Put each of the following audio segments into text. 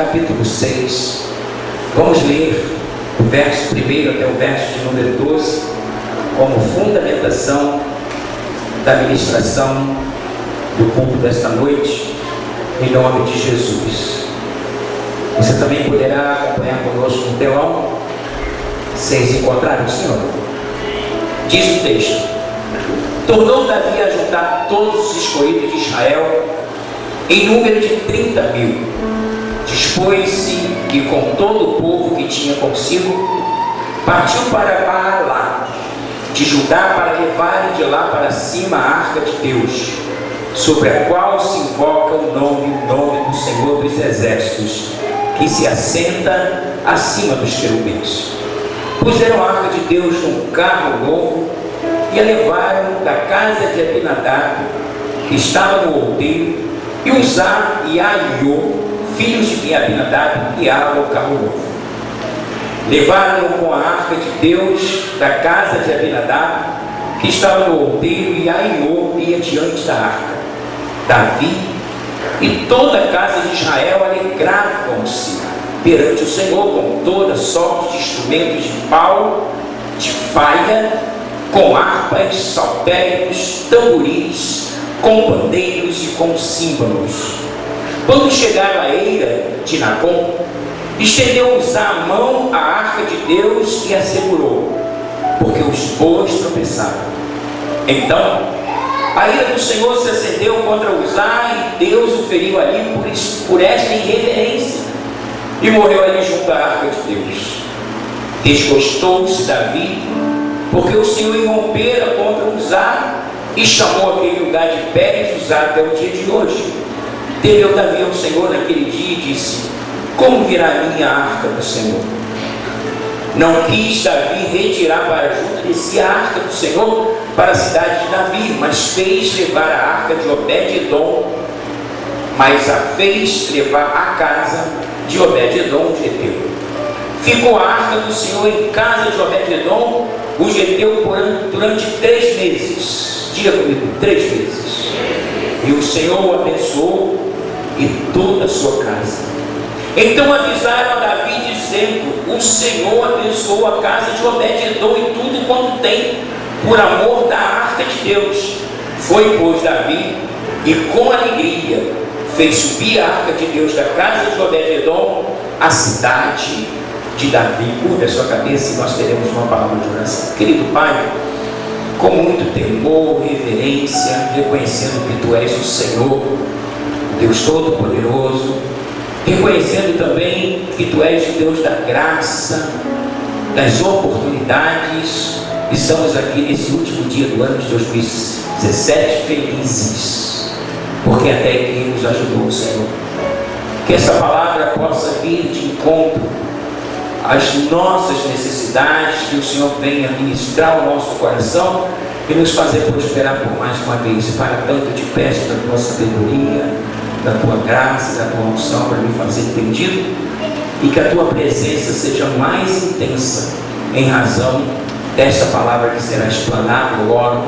capítulo 6. Vamos ler o verso 1 até o verso de número 12, como fundamentação da ministração do culto desta noite, em nome de Jesus. Você também poderá acompanhar conosco no telão, vocês encontrarem o Senhor. Diz o texto: tornou Davi a juntar todos os escolhidos de Israel, em número de 30.000. Dispôs-se e com todo o povo que tinha consigo, partiu para Baalá de Judá, para levarem de lá para cima a arca de Deus, sobre a qual se invoca o nome do Senhor dos Exércitos, que se assenta acima dos querubins. Puseram a arca de Deus num carro novo e a levaram da casa de Abinadab, que estava no outeiro, e Uzá e Aiô, filhos de Abinadab, guiavam o carro novo. Levaram-no com a arca de Deus da casa de Abinadab, que estava no outeiro, e Aiô ia diante da arca. Davi e toda a casa de Israel alegravam-se perante o Senhor com toda sorte de instrumentos de pau, de faia, com harpas, saltérios, tamboris, com pandeiros e com símbolos. Quando chegaram à eira de Nacon, estendeu Uzá a mão à arca de Deus e a segurou, porque os bois tropeçaram. Então a ira do Senhor se acendeu contra Uzá, e Deus o feriu ali por esta irreverência, e morreu ali junto à arca de Deus. Desgostou-se Davi, porque o Senhor irrompera contra Uzá, e chamou aquele lugar de Pérez Uzá até o dia de hoje. Temeu Davi ao Senhor naquele dia e disse: como virá a minha arca do Senhor? Não quis Davi retirar para junto de si a arca do Senhor para a cidade de Davi, mas fez levar a arca de Obed-edom, mas a fez levar à casa de Obed-edom, o geteu. Ficou a arca do Senhor em casa de Obed-edom, o geteu, durante 3 meses. Diga comigo, 3 meses. E o Senhor o abençoou e toda a sua casa. Então avisaram a Davi, dizendo: o Senhor abençoou a casa de Obed-edom e tudo quanto tem, por amor da arca de Deus. Foi, pois, Davi, e com alegria fez subir a arca de Deus da casa de Obed-edom à cidade de Davi. Curva a sua cabeça e nós teremos uma palavra de oração. Querido Pai, com muito temor, reverência, reconhecendo que Tu és o Senhor, Deus Todo-Poderoso, reconhecendo também que Tu és o Deus da graça, das oportunidades. Estamos aqui nesse último dia do ano de 2017 felizes, porque até aqui nos ajudou o Senhor. Que essa palavra possa vir de encontro às nossas necessidades, que o Senhor venha ministrar o nosso coração e nos fazer prosperar por mais uma vez. E para tanto eu te peço da Tua sabedoria, da Tua graça, da Tua unção, para me fazer entendido, e que a Tua presença seja mais intensa em razão desta palavra que será explanada, eu oro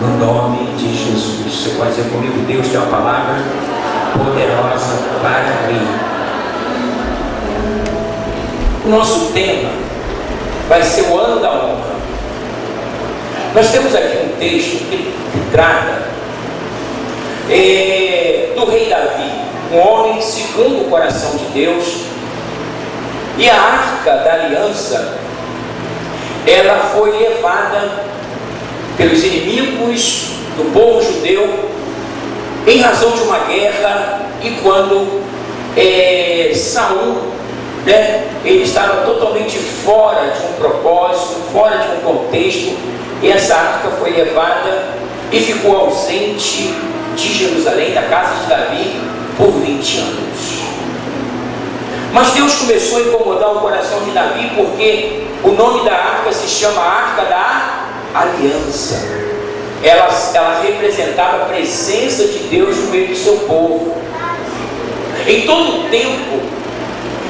no nome de Jesus. Você pode dizer comigo: Deus tem uma palavra poderosa para mim. O nosso tema vai ser o ano da honra. Nós temos aqui um texto que trata do rei Davi, um homem segundo o coração de Deus, e a arca da aliança, ela foi levada pelos inimigos do povo judeu em razão de uma guerra, e quando Saul, ele estava totalmente fora de um propósito, fora de um contexto, e essa arca foi levada e ficou ausente de Jerusalém, da casa de Davi, por 20 anos. Mas Deus começou a incomodar o coração de Davi, porque o nome da arca se chama Arca da Aliança. Ela representava a presença de Deus no meio do seu povo. Em todo o tempo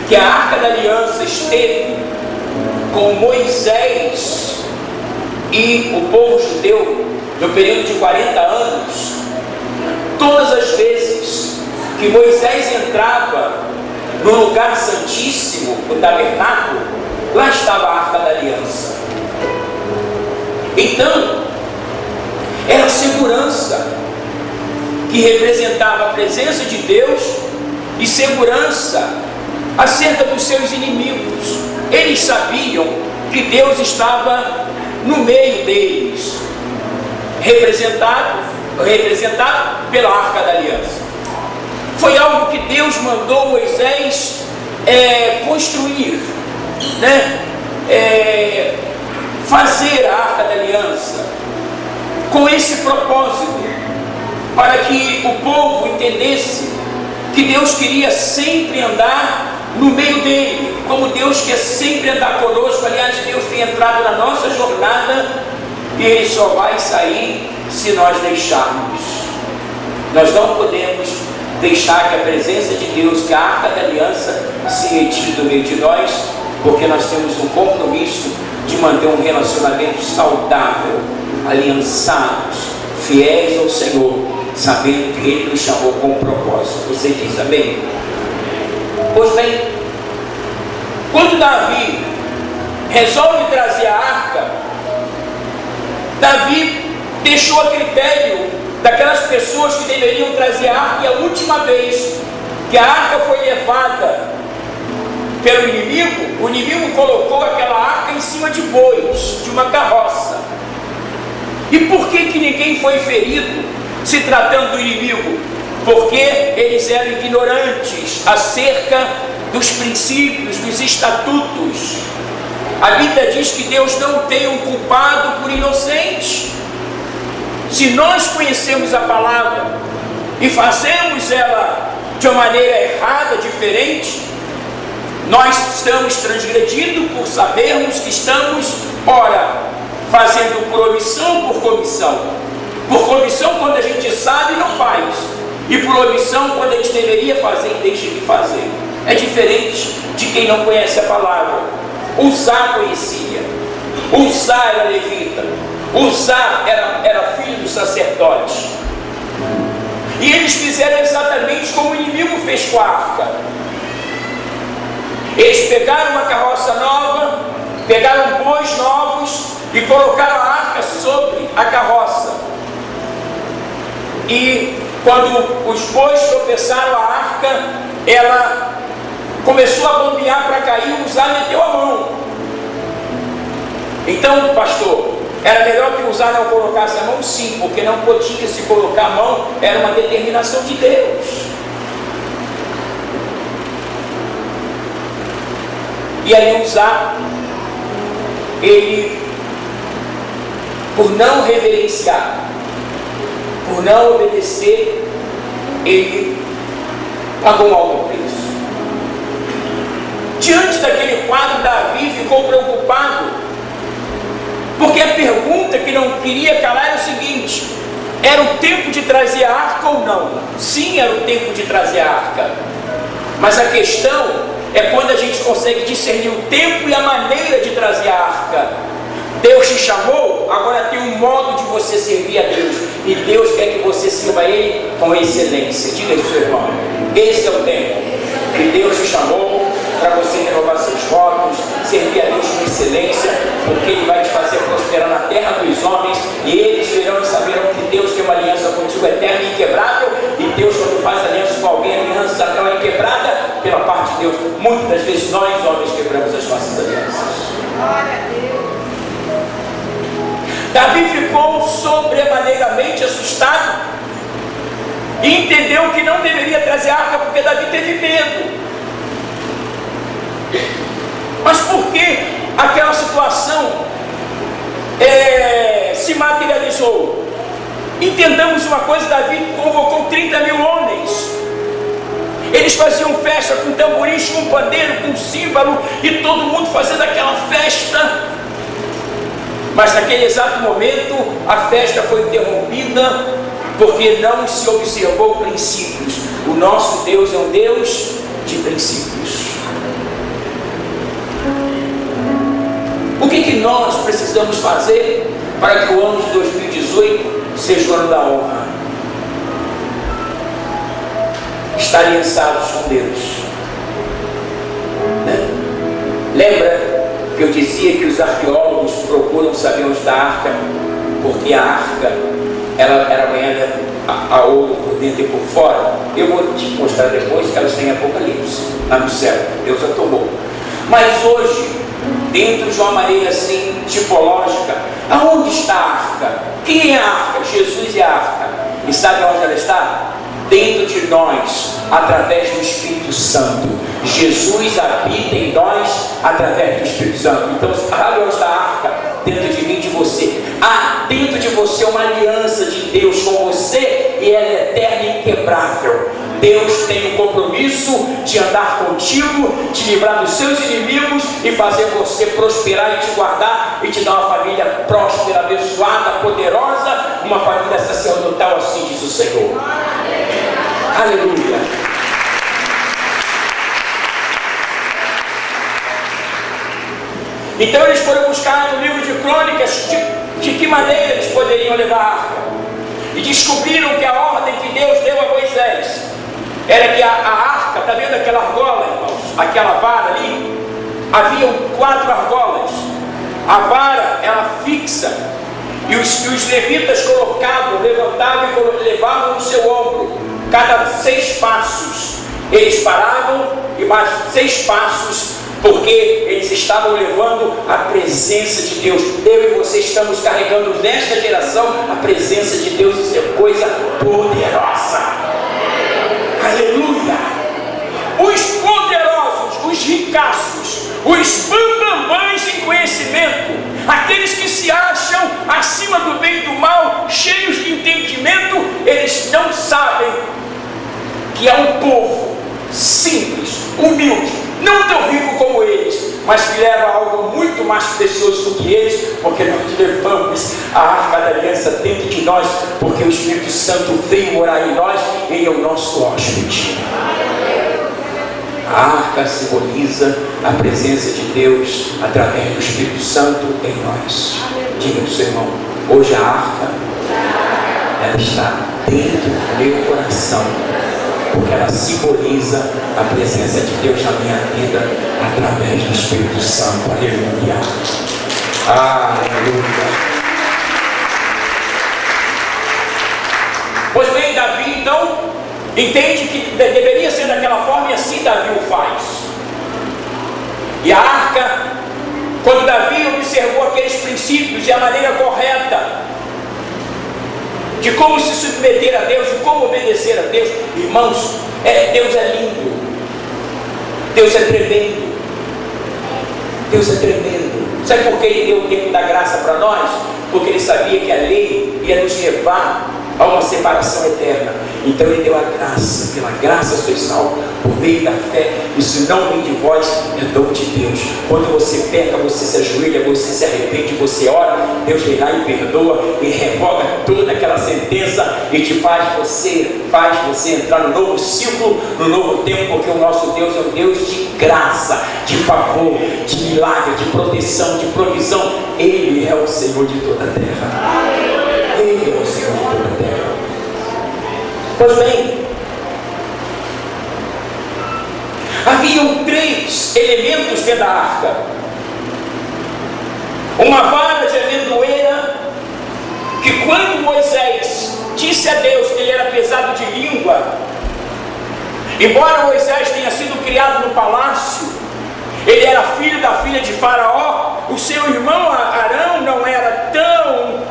que a Arca da Aliança esteve com Moisés e o povo judeu, no período de 40 anos, todas as vezes que Moisés entrava no lugar santíssimo, o tabernáculo, lá estava a Arca da Aliança. Então, era a segurança que representava a presença de Deus e segurança acerca dos seus inimigos. Eles sabiam que Deus estava no meio deles, representado pela Arca da Aliança. Foi algo que Deus mandou Moisés construir, fazer a Arca da Aliança, com esse propósito, para que o povo entendesse que Deus queria sempre andar no meio dele, como Deus quer sempre andar conosco. Aliás, Deus tem entrado na nossa jornada e Ele só vai sair se nós deixarmos. Nós não podemos deixar que a presença de Deus, que a Arca da Aliança, se retire do meio de nós, porque nós temos um compromisso de manter um relacionamento saudável, aliançados, fiéis ao Senhor, sabendo que Ele nos chamou com um propósito. Você diz amém? Pois bem, quando Davi resolve trazer a arca, Davi deixou a critério daquelas pessoas que deveriam trazer a arca, e a última vez que a arca foi levada pelo inimigo, o inimigo colocou aquela arca em cima de bois, de uma carroça. E por que ninguém foi ferido, se tratando do inimigo? Porque eles eram ignorantes acerca dos princípios, dos estatutos. A Bíblia diz que Deus não tem um culpado por inocente. Se nós conhecemos a palavra e fazemos ela de uma maneira errada, diferente, nós estamos transgredindo por sabermos que estamos, ora, fazendo por omissão ou por comissão. Por comissão quando a gente sabe e não faz, e por omissão quando a gente deveria fazer e deixa de fazer. É diferente de quem não conhece a palavra. Uzá conhecia, Uzá era levita, Uzá era filho do sacerdote, e eles fizeram exatamente como o inimigo fez com a arca. Eles pegaram uma carroça nova, pegaram bois novos e colocaram a arca sobre a carroça. E quando os bois tropeçaram, a arca, ela começou a bambear para cair, o Uzá meteu a mão. Então, pastor, era melhor que o Uzá não colocasse a mão? Sim, porque não podia se colocar a mão, era uma determinação de Deus. E aí Uzá, ele, por não reverenciar, por não obedecer, ele pagou um alto preço. Diante daquele quadro, Davi ficou preocupado, porque a pergunta que não queria calar era o seguinte: era o tempo de trazer a arca ou não? Sim, era o tempo de trazer a arca, mas a questão é quando a gente consegue discernir o tempo e a maneira de trazer a arca. Deus te chamou, agora tem um modo de você servir a Deus, e Deus quer que você sirva a Ele com excelência. Diga isso, seu irmão, esse é o tempo que Deus te chamou para você renovar seus votos, servir a Deus com excelência, porque Ele vai te fazer prosperar na terra dos homens, e eles verão e saberão que Deus tem uma aliança contigo eterna e inquebrável. E Deus, quando faz aliança com alguém, a aliança não é quebrada pela parte de Deus. Muitas das vezes nós, homens, quebramos as nossas alianças. Glória a Deus. Davi ficou sobremaneiramente assustado e entendeu que não deveria trazer arca, porque Davi teve medo. Mas por que aquela situação se materializou? Entendamos uma coisa: Davi convocou 30 mil homens. Eles faziam festa com tamborins, com pandeiro, com símbolo, e todo mundo fazendo aquela festa. Mas naquele exato momento a festa foi interrompida, porque não se observou princípios. O nosso Deus é um Deus de princípios. O que nós precisamos fazer para que o ano de 2018 seja o ano da honra? Estar aliançados com Deus, Lembra que eu dizia que os arqueólogos procuram saber onde está a arca? Porque a arca, ela era banhada a ouro por dentro e por fora. Eu vou te mostrar depois que elas têm Apocalipse lá no céu. Deus a tomou. Mas hoje, dentro de uma maneira assim tipológica, aonde está a arca? Quem é a arca? Jesus é a arca. E sabe onde ela está? Dentro de nós, através do Espírito Santo. Jesus habita em nós através do Espírito Santo. Então, sabe onde está a arca? Dentro de mim, de você. Há dentro de você uma aliança de Deus com você, e ela é eterna e inquebrável. Deus tem um compromisso de andar contigo, te livrar dos seus inimigos e fazer você prosperar e te guardar e te dar uma família próspera, abençoada, poderosa, uma família sacerdotal, assim diz o Senhor. Aleluia. Então eles foram buscar no livro de Crônicas de que maneira eles poderiam levar a arca, e descobriram que a ordem que Deus deu a Moisés era que a arca, está vendo aquela argola, irmãos? Aquela vara ali, haviam 4 argolas. A vara era fixa, e os levitas colocavam, levantavam e levavam no seu ombro. Cada 6 passos eles paravam, e mais 6 passos, porque eles estavam levando a presença de Deus. Eu e você estamos carregando nesta geração a presença de Deus. Isso é coisa poderosa. Aleluia! Os poderosos, os ricaços, os bambambãs em conhecimento, aqueles que se acham acima do bem e do mal, cheios de entendimento, eles não sabem que há um povo simples, humilde, não tão rico como eles, mas que leva algo muito mais precioso do que eles, porque nós levamos a arca da aliança dentro de nós, porque o Espírito Santo veio morar em nós, ele é o nosso hóspede. A arca simboliza a presença de Deus através do Espírito Santo em nós. Diga para o seu irmão, hoje a arca, ela está dentro do meu coração, porque ela simboliza a presença de Deus na minha vida através do Espírito Santo. Aleluia. Aleluia. Pois bem, Davi então entende que deveria ser daquela forma, e assim Davi o faz. E a arca, quando Davi observou aqueles princípios e a maneira correta de como se submeter a Deus, de como obedecer a Deus, irmãos, Deus é lindo, Deus é tremendo, Deus é tremendo. Sabe por que Ele deu o tempo da graça para nós? Porque Ele sabia que a lei ia nos levar a uma separação eterna. Então Ele deu a graça. Pela graça sois salvos por meio da fé. Isso não vem de vós, é dom de Deus. Quando você peca, você se ajoelha, você se arrepende, você ora, Deus vem lá e perdoa e revoga toda aquela sentença e te faz você entrar no novo ciclo, no novo tempo, porque o nosso Deus é um Deus de graça, de favor, de milagre, de proteção, de provisão. Ele é o Senhor de toda a terra. Ele é o Senhor de toda a terra. Pois bem, haviam 3 elementos dentro da arca: uma vara de amendoeira, que quando Moisés disse a Deus que ele era pesado de língua, embora Moisés tenha sido criado no palácio, ele era filho da filha de Faraó, o seu irmão Arão não era tão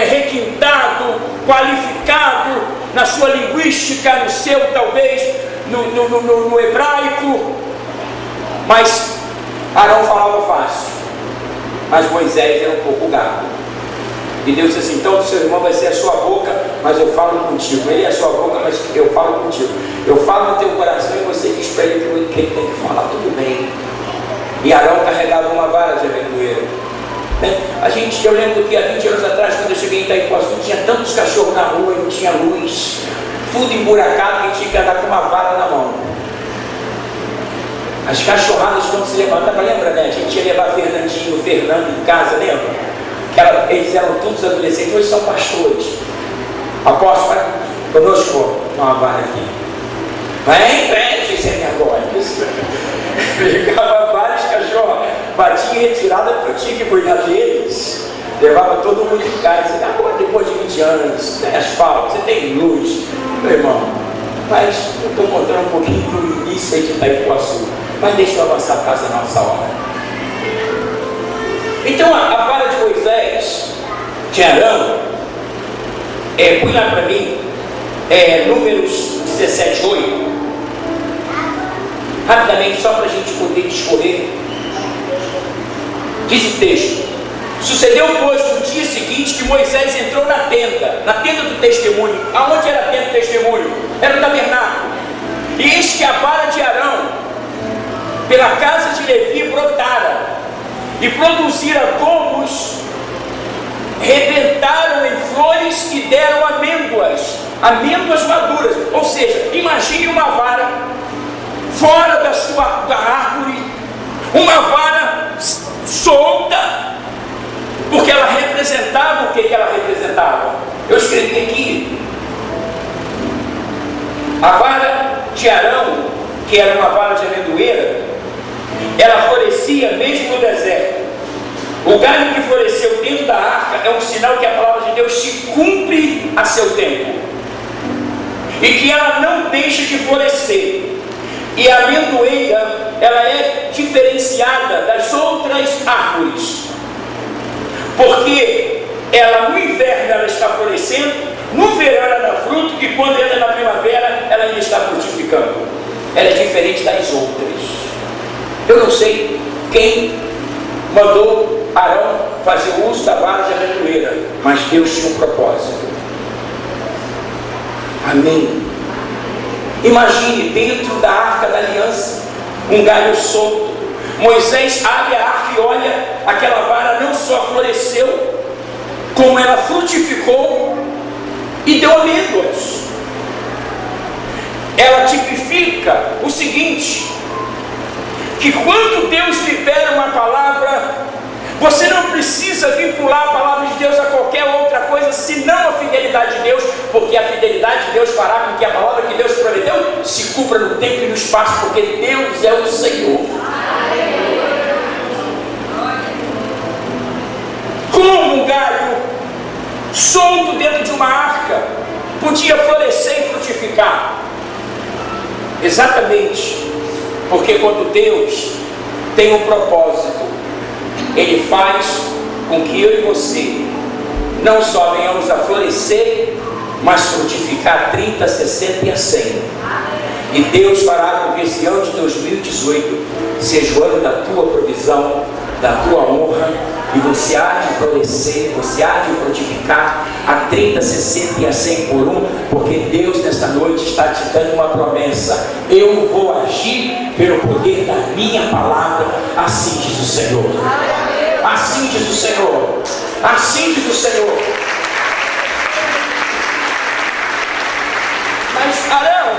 requintado, qualificado na sua linguística, no seu talvez no hebraico, mas Arão falava fácil, mas Moisés era um pouco gago. E Deus disse assim: então o seu irmão vai ser a sua boca, mas eu falo contigo. Ele é a sua boca, mas eu falo contigo. Eu falo no teu coração e você diz para ele que ele tem que falar, tudo bem. E Arão carregava uma vara de amendoeira. Eu lembro que há 20 anos atrás, quando eu cheguei em Itaipuaçu, tinha tantos cachorros na rua e não tinha luz, tudo emburacado, que a gente tinha que andar com uma vara na mão. As cachorradas, quando se levantavam, lembra, né? A gente ia levar Fernando em casa, lembra? Eles eram todos adolescentes, hoje são pastores. Aposto, vai conosco, uma vara aqui. Vem, isso é minha agora. Pegava vários cachorros batia em retirada porque eu tinha que cuidar deles. Levava todo mundo em casa. Agora, depois de 20 anos, tem asfalto, você tem luz. Meu irmão, mas eu estou contando um pouquinho do início aí de Itaipuaçu. Mas deixa eu avançar para casa na nossa hora. Então, a vara de Moisés, de Arão, põe lá para mim, Números 17:8. Rapidamente, só para a gente poder discorrer. Diz o texto: sucedeu, pois, no dia seguinte que Moisés entrou na tenda do testemunho. Aonde era a tenda do testemunho? Era o tabernáculo. E eis que a vara de Arão, pela casa de Levi, brotara, e produzira gomos, rebentaram em flores e deram amêndoas maduras. Ou seja, imagine uma vara fora da árvore, uma vara solta, porque ela representava o que ela representava? Eu escrevi aqui: a vara de Arão, que era uma vara de amendoeira, ela florescia mesmo no deserto. O galho que floresceu dentro da arca é um sinal que a palavra de Deus se cumpre a seu tempo, e que ela não deixa de florescer. E a amendoeira, ela é diferenciada das outras árvores, porque ela no inverno ela está florescendo, no verão ela dá fruto, e quando entra na primavera ela ainda está frutificando. Ela é diferente das outras. Eu não sei quem mandou Arão fazer uso da vara de amendoeira, mas Deus tinha um propósito. Amém. Imagine dentro da arca da aliança um galho solto. Moisés abre a arca e olha, aquela vara não só floresceu, como ela frutificou e deu amêndoas. Ela tipifica o seguinte: que quando Deus libera uma palavra, você não precisa vincular a palavra de Deus a qualquer outra coisa, senão a fidelidade de Deus, porque a fidelidade de Deus fará com que a palavra que Deus prometeu se cumpra no tempo e no espaço, porque Deus é o Senhor. Como um galho solto dentro de uma arca podia florescer e frutificar? Exatamente, porque quando Deus tem um propósito, Ele faz com que eu e você não só venhamos a florescer, mas frutificar 30, 60 e a 100. E Deus fará com que esse ano de 2018 seja o ano da tua provisão, da tua honra, e você há de florescer, você há de frutificar a 30, 60 e a 100 por um, porque Deus nesta noite está te dando uma promessa: eu vou agir pelo poder da minha palavra, assim diz o Senhor. Assim diz o Senhor. Assim diz o Senhor. Mas Arão,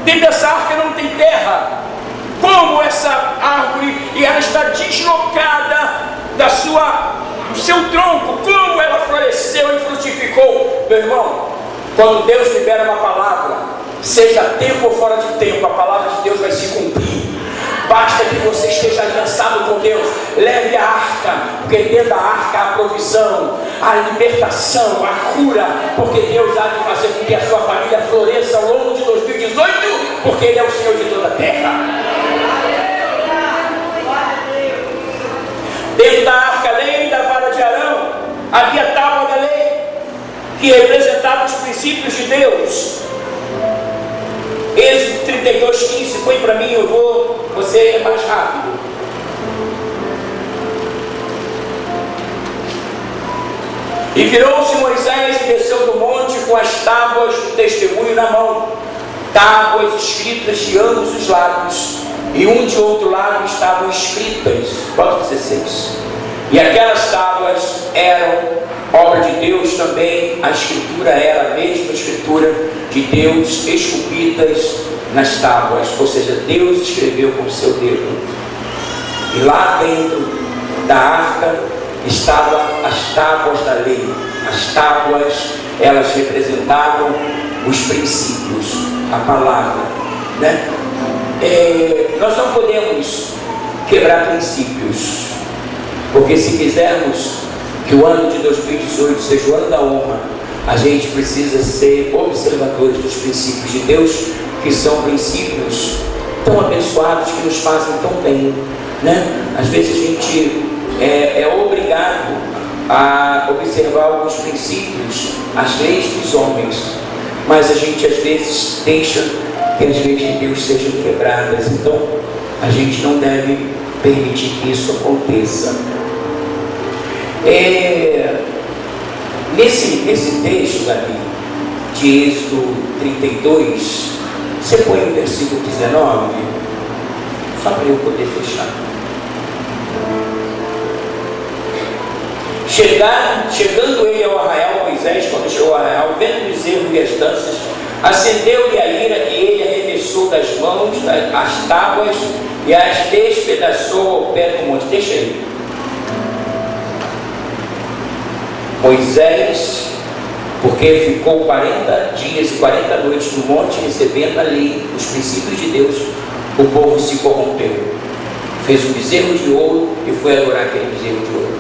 dentro dessa arca não tem terra. Como essa árvore, e ela está deslocada do seu tronco, como ela floresceu e frutificou? Meu irmão, quando Deus libera uma palavra, seja tempo ou fora de tempo, a palavra de Deus vai se cumprir. Basta que você esteja aliançado com Deus. Leve a arca, porque dentro da arca há a provisão, a libertação, a cura, porque Deus há de fazer com que a sua família floresça ao longo de 2018, porque Ele é o Senhor de toda a terra. Dentro da arca, além da vara de Arão, havia a tábua da lei, que representava os princípios de Deus. Êxodo 32:15, põe para mim, você é mais rápido. E virou-se Moisés e desceu do monte com as tábuas do testemunho na mão, tábuas escritas de ambos os lados, e um de outro lado estavam escritas. Bota 16. E aquelas tábuas eram obra de Deus também, a escritura era a mesma escritura de Deus, esculpidas nas tábuas, ou seja, Deus escreveu com o seu dedo. E lá dentro da arca estavam as tábuas da lei. As tábuas, elas representavam os princípios, a palavra, né? Nós não podemos quebrar princípios, porque se quisermos que o ano de 2018 seja o ano da honra, a gente precisa ser observadores dos princípios de Deus, que são princípios tão abençoados, que nos fazem tão bem, né? Às vezes a gente é obrigado a observar alguns princípios, as leis dos homens, mas a gente às vezes deixa que as leis de Deus sejam quebradas. Então a gente não deve permitir que isso aconteça. Nesse texto ali de Êxodo 32, você põe o versículo 19, só para eu poder fechar. Chegando ele ao arraial, Moisés, quando chegou ao arraial, vendo o bezerro e as danças, acendeu-lhe a ira, e ele arremessou das mãos as tábuas e as despedaçou ao pé do monte. Deixa aí. Moisés, porque ficou 40 dias e 40 noites no monte, recebendo a lei, os princípios de Deus, o povo se corrompeu. Fez um bezerro de ouro e foi adorar aquele bezerro de ouro.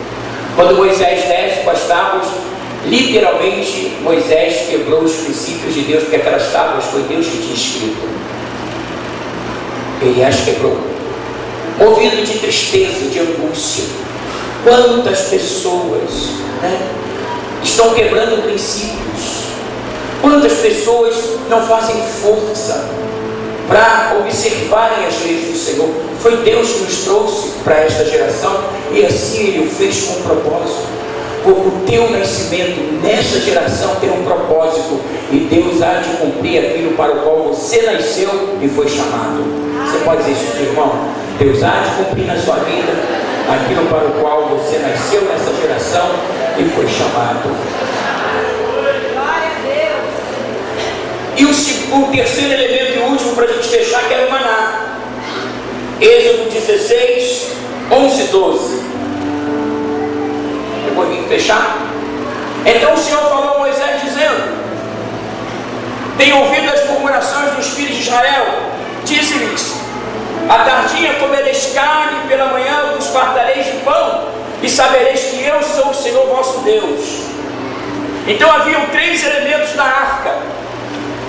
Quando Moisés desce com as tábuas, literalmente Moisés quebrou os princípios de Deus, porque aquelas tábuas foi Deus que tinha escrito. Ele as quebrou, movido de tristeza, de angústia. Quantas pessoas, né, estão quebrando princípios? Quantas pessoas não fazem força para observarem as leis do Senhor? Foi Deus que nos trouxe para esta geração, e assim Ele o fez com um propósito. O teu nascimento nesta geração tem um propósito, e Deus há de cumprir aquilo para o qual você nasceu e foi chamado. Você pode dizer isso, meu irmão? Deus há de cumprir na sua vida aquilo para o qual você nasceu nessa geração e foi chamado. E o terceiro elemento e último para a gente fechar, que era o maná. Êxodo 16, 11, 12. Eu vou vir fechar. Então o Senhor falou a Moisés dizendo: tenho ouvido as murmurações dos filhos de Israel. Disse-lhes: à tardinha comereis carne, pela manhã vos fartareis de pão, e sabereis que eu sou o Senhor vosso Deus. Então haviam 3 elementos na arca.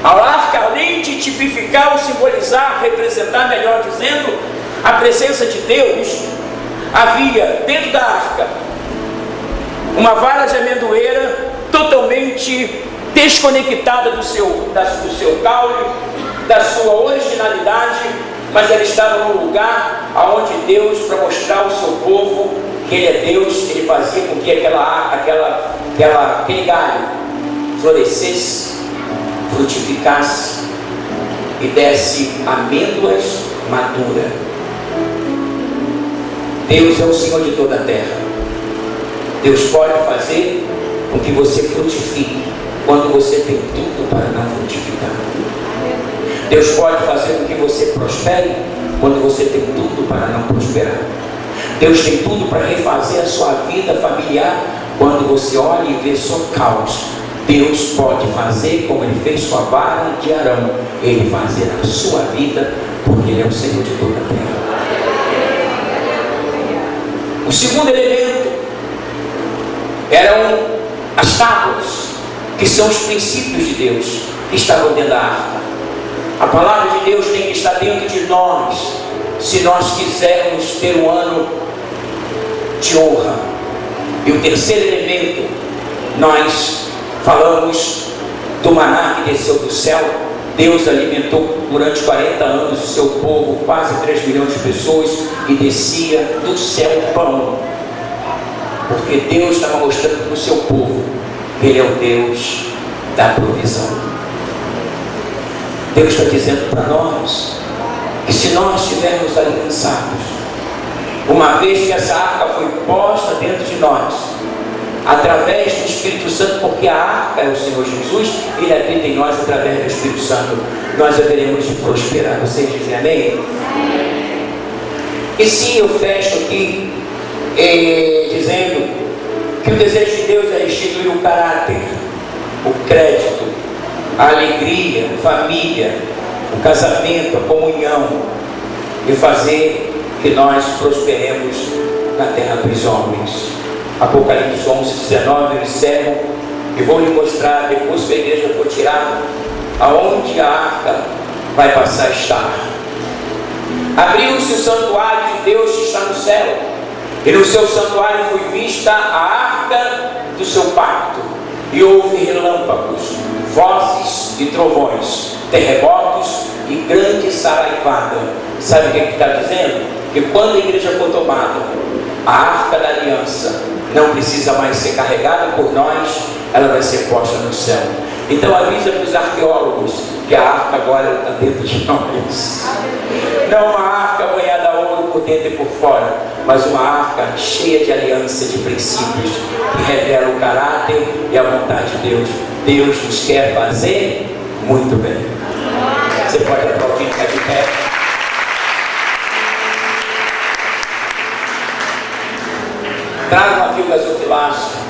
A arca, além de tipificar ou simbolizar, representar, melhor dizendo, a presença de Deus, havia dentro da arca uma vara de amendoeira totalmente desconectada do seu caule, da sua originalidade, mas ela estava no lugar aonde Deus, para mostrar ao seu povo que Ele é Deus, Ele fazia com que aquele galho florescesse, frutificasse e desse amêndoas maduras. Deus é o Senhor de toda a terra. Deus pode fazer com que você frutifique quando você tem tudo para não frutificar. Deus pode fazer com que você prospere quando você tem tudo para não prosperar. Deus tem tudo para refazer a sua vida familiar quando você olha e vê só caos. Deus pode fazer como Ele fez com a vara de Arão, Ele fazer na sua vida, porque Ele é o Senhor de toda a terra. O segundo elemento eram as tábuas, que são os princípios de Deus, que estavam dentro da arca. A palavra de Deus tem que estar dentro de nós, se nós quisermos ter um ano de honra. E o terceiro elemento, nós falamos do maná que desceu do céu. Deus alimentou durante 40 anos o seu povo, quase 3 milhões de pessoas, e descia do céu pão, porque Deus estava mostrando para o seu povo que Ele é o Deus da provisão. Deus está dizendo para nós que se nós estivermos aliançados, uma vez que essa arca foi posta dentro de nós, através do Espírito Santo, porque a arca é o Senhor Jesus, Ele habita em nós através do Espírito Santo, nós haveremos de prosperar. Vocês dizem amém? E sim, eu fecho aqui dizendo que o desejo de Deus é restituir o caráter, o crédito, a alegria, a família, o casamento, a comunhão, e fazer que nós prosperemos na terra dos homens. Apocalipse 11:19, eu encerro e vou lhe mostrar, depois que a igreja for tirada, aonde a arca vai passar a estar. Abriu-se o santuário de Deus que está no céu, e no seu santuário foi vista a arca do seu pacto, e houve relâmpagos, vozes e trovões, terremotos e grande saraivada. Sabe o que está dizendo? Que quando a igreja for tomada, a arca da aliança não precisa mais ser carregada por nós, ela vai ser posta no céu. Então avisa para os arqueólogos que a arca agora está dentro de nós. Não uma arca banhada a ouro por dentro e por fora, mas uma arca cheia de aliança, de princípios, que revela o caráter e a vontade de Deus. Deus nos quer fazer muito bem. Você pode aplaudir, ficar de pé. Traga um fio gasofilaço.